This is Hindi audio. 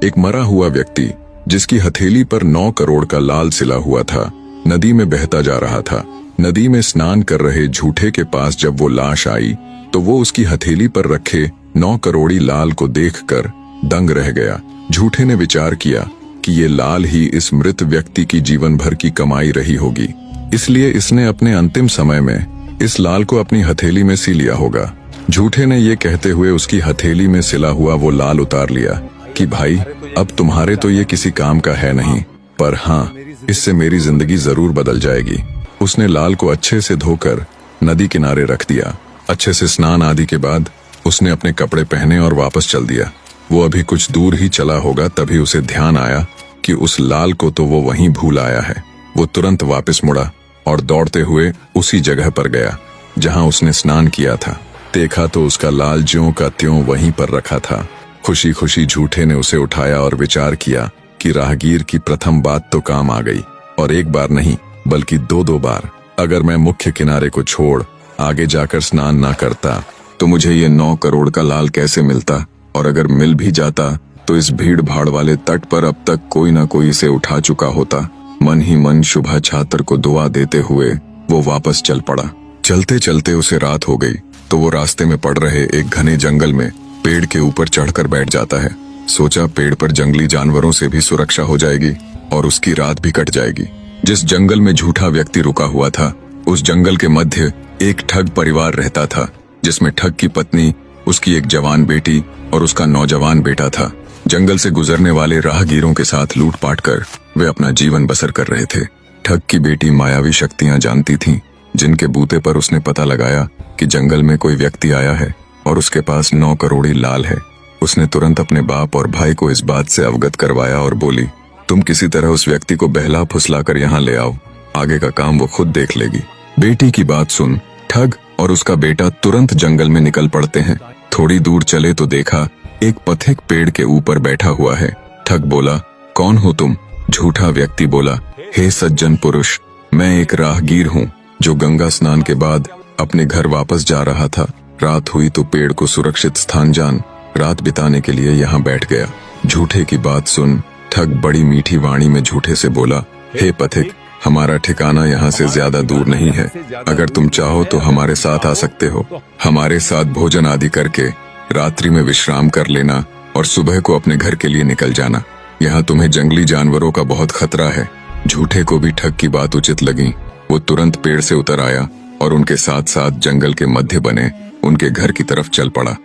एक मरा हुआ व्यक्ति जिसकी हथेली पर 9 करोड़ का लाल सिला हुआ था, नदी में बहता जा रहा था। नदी में स्नान कर रहे झूठे के पास जब वो लाश आई तो वो उसकी हथेली पर रखे 9 करोड़ी लाल को देखकर दंग रह गया। झूठे ने विचार किया कि ये लाल ही इस मृत व्यक्ति की जीवन भर की कमाई रही होगी, इसलिए इसने अपने अंतिम समय में इस लाल को अपनी हथेली में सी लिया होगा। झूठे ने ये कहते हुए उसकी हथेली में सिला हुआ वो लाल उतार लिया कि भाई अब तुम्हारे तो ये किसी काम का है नहीं, पर हाँ, इससे मेरी जिंदगी जरूर बदल जाएगी। उसने लाल को अच्छे से धोकर नदी किनारे रख दिया। अच्छे से स्नान आदि के बाद उसने अपने कपड़े पहने और वापस चल दिया। वो अभी कुछ दूर ही चला होगा तभी उसे ध्यान आया कि उस लाल को तो वो वहीं भूल आया है। वो तुरंत वापस मुड़ा और दौड़ते हुए उसी जगह पर गया जहां उसने स्नान किया था। देखा तो उसका लाल ज्यों का त्यों वहीं पर रखा था। खुशी खुशी झूठे ने उसे उठाया और विचार किया कि राहगीर की प्रथम बात तो काम आ गई, और एक बार नहीं बल्कि 2-2 बार। अगर मैं मुख्य किनारे को छोड़ आगे जाकर स्नान ना करता तो मुझे ये 9 करोड़ का लाल कैसे मिलता, और अगर मिल भी जाता तो इस भीड़ भाड़ वाले तट पर अब तक कोई ना कोई इसे उठा चुका होता। मन ही मन शुभा छात्र को दुआ देते हुए वो वापस चल पड़ा। चलते चलते उसे रात हो गई तो वो रास्ते में पड़ रहे एक घने जंगल में पेड़ के ऊपर चढ़कर बैठ जाता है। सोचा पेड़ पर जंगली जानवरों से भी सुरक्षा हो जाएगी और उसकी रात भी कट जाएगी। जिस जंगल में झूठा व्यक्ति रुका हुआ था उस जंगल के मध्य एक ठग परिवार रहता था, जिसमें ठग की पत्नी, उसकी एक जवान बेटी और उसका नौजवान बेटा था। जंगल से गुजरने वाले राहगीरों के साथ लूटपाट कर वे अपना जीवन बसर कर रहे थे। ठग की बेटी मायावी शक्तियां जानती थीं, जिनके बूते पर उसने पता लगाया कि जंगल में कोई व्यक्ति आया है और उसके पास 9 करोड़ी लाल है। उसने तुरंत अपने बाप और भाई को इस बात से अवगत करवाया और बोली, तुम किसी तरह उस व्यक्ति को बहला फुसला कर यहाँ ले आओ, आगे का काम वो खुद देख लेगी। बेटी की बात सुन ठग और उसका बेटा तुरंत जंगल में निकल पड़ते हैं। थोड़ी दूर चले तो देखा एक पथिक पेड़ के ऊपर बैठा हुआ है। ठग बोला, कौन हो तुम? झूठा व्यक्ति बोला, हे सज्जन पुरुष, मैं एक राहगीर हूँ जो गंगा स्नान के बाद अपने घर वापस जा रहा था। रात हुई तो पेड़ को सुरक्षित स्थान जान रात बिताने के लिए यहाँ बैठ गया। झूठे की बात सुन ठग बड़ी मीठी वाणी में झूठे से बोला, हे पथिक, हमारा ठिकाना यहाँ से ज्यादा दूर नहीं है। अगर तुम चाहो तो हमारे साथ आ सकते हो। हमारे साथ भोजन आदि करके रात्रि में विश्राम कर लेना और सुबह को अपने घर के लिए निकल जाना। यहाँ तुम्हें जंगली जानवरों का बहुत खतरा है। झूठे को भी ठग की बात उचित लगी। वो तुरंत पेड़ से उतर आया और उनके साथ साथ जंगल के मध्य बने उनके घर की तरफ चल पड़ा।